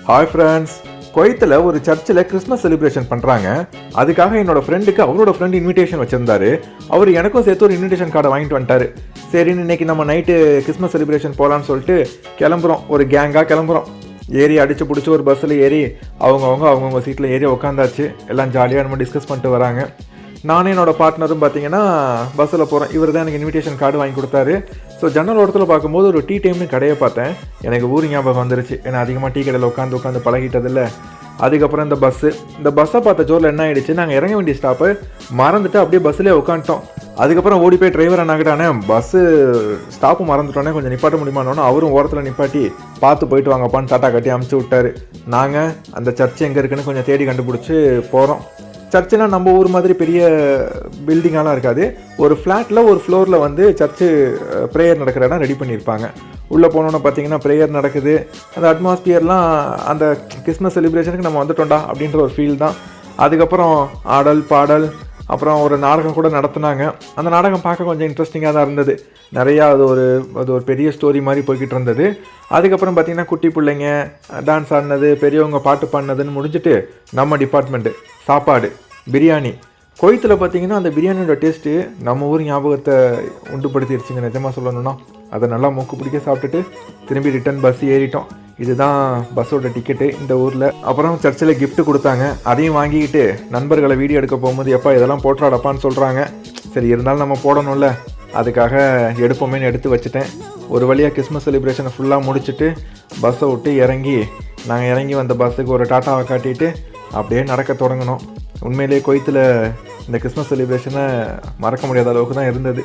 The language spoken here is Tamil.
ஹாய் ஃப்ரெண்ட்ஸ், குவைத்தில் ஒரு சர்ச்சில் கிறிஸ்மஸ் செலிப்ரேஷன் பண்ணுறாங்க. அதுக்காக என்னோட ஃப்ரெண்டுக்கு அவரோட ஃப்ரெண்டு இன்விடேஷன் வச்சுருந்தாரு. அவர் எனக்கும் சேர்த்து ஒரு இன்விடேஷன் கார்டை வாங்கிட்டு வந்துட்டாரு. சரின்னு இன்னைக்கு நம்ம நைட்டு கிறிஸ்மஸ் செலிப்ரேஷன் போகலான்னு சொல்லிட்டு கிளம்புறோம். ஒரு கேங்காக கிளம்புறோம். ஏறி அடித்து பிடிச்சி ஒரு பஸ்ஸில் ஏறி அவங்கவுங்க சீட்டில் ஏறி உட்காந்தாச்சு. எல்லாம் ஜாலியாக நம்ம டிஸ்கஸ் பண்ணிட்டு வராங்க. நானும் என்னோடய பார்ட்னரும் பார்த்தீங்கன்னா பஸ்ஸில் போகிறேன். இவர் தான் எனக்கு இன்விடேஷன் கார்டு வாங்கி கொடுத்தாரு. ஸோ ஜன்னல் ஓரத்தில் பார்க்கும்போது ஒரு டீ டைம்னு கடையை பார்த்தேன். எனக்கு ஊர் ஞாபகம் வந்துருச்சு. ஏன்னா அதிகமாக டீ கடையில் உட்காந்து பழகிட்டதில்லை. அதுக்கப்புறம் இந்த பஸ்ஸை பார்த்த ஜோரில் என்ன ஆகிடுச்சு, நாங்கள் இறங்க வேண்டிய ஸ்டாப்பை மறந்துட்டு அப்படியே பஸ்ஸிலே உட்காந்துட்டோம். அதுக்கப்புறம் ஓடி போய் டிரைவர் என்னாகிட்டானே, பஸ்ஸு ஸ்டாப்பு மறந்துட்டோன்னே கொஞ்சம் நிப்பாட்ட முடியுமானோன்னு அவரும் ஓரத்தில் நிப்பாட்டி பார்த்து போயிட்டு வாங்கப்பான்னு டாட்டா கட்டி அமுச்சு விட்டாரு. நாங்கள் அந்த சர்ச் எங்கே இருக்குன்னு கொஞ்சம் தேடி கண்டுபிடிச்சி போகிறோம். சர்ச்சுனா நம்ம ஊர் மாதிரி பெரிய பில்டிங்காலாம் இருக்காது. ஒரு ஃப்ளாட்டில் ஒரு ஃப்ளோரில் வந்து சர்ச்சு ப்ரேயர் நடக்கிற இடம் ரெடி பண்ணியிருப்பாங்க. உள்ளே போனோன்னு பார்த்தீங்கன்னா ப்ரேயர் நடக்குது. அந்த அட்மாஸ்பியர்லாம் அந்த கிறிஸ்மஸ் செலிப்ரேஷனுக்கு நம்ம வந்துட்டோம்டா அப்படின்ற ஒரு ஃபீல் தான். அதுக்கப்புறம் ஆடல் பாடல், அப்புறம் ஒரு நாடகம் கூட நடத்துனாங்க. அந்த நாடகம் பார்க்க கொஞ்சம் இன்ட்ரெஸ்டிங்காக தான் இருந்தது. நிறையா அது ஒரு பெரிய ஸ்டோரி மாதிரி போய்கிட்டு இருந்தது. அதுக்கப்புறம் பார்த்திங்கன்னா குட்டி பிள்ளைங்க டான்ஸ் ஆடினது, பெரியவங்க பாட்டு பாடினதுன்னு முடிஞ்சுட்டு நம்ம டிபார்ட்மெண்ட்டு சாப்பாடு பிரியாணி. குவைத்தில் பார்த்திங்கன்னா அந்த பிரியாணியோட டேஸ்ட்டு நம்ம ஊர் ஞாபகத்தை உண்டுபடுத்திடுச்சுங்க. நிஜமாக சொல்லணும்னா அதை நல்லா மூக்கு பிடிக்க சாப்பிட்டுட்டு திரும்பி ரிட்டன் பஸ் ஏறிட்டோம். இதுதான் பஸ்ஸோட டிக்கெட்டு இந்த ஊரில். அப்புறம் சர்ச்சில் கிஃப்ட்டு கொடுத்தாங்க. அதையும் வாங்கிக்கிட்டு நண்பர்களை வீடியோ எடுக்க போகும்போது எப்பா இதெல்லாம் போட்டுறாடப்பான்னு சொல்கிறாங்க. சரி இருந்தாலும் நம்ம போடணும்ல, அதுக்காக எடுப்போமேன்னு எடுத்து வச்சுட்டேன். ஒரு வழியாக கிறிஸ்மஸ் செலிப்ரேஷனை ஃபுல்லாக முடிச்சுட்டு பஸ்ஸை விட்டு நாங்கள் இறங்கி வந்த பஸ்ஸுக்கு ஒரு டாட்டாவை காட்டிட்டு அப்படியே நடக்க தொடங்கினோம். உண்மையிலேயே குவைத்தில் இந்த கிறிஸ்மஸ் செலிப்ரேஷனை மறக்க முடியாத அளவுக்கு தான் இருந்தது.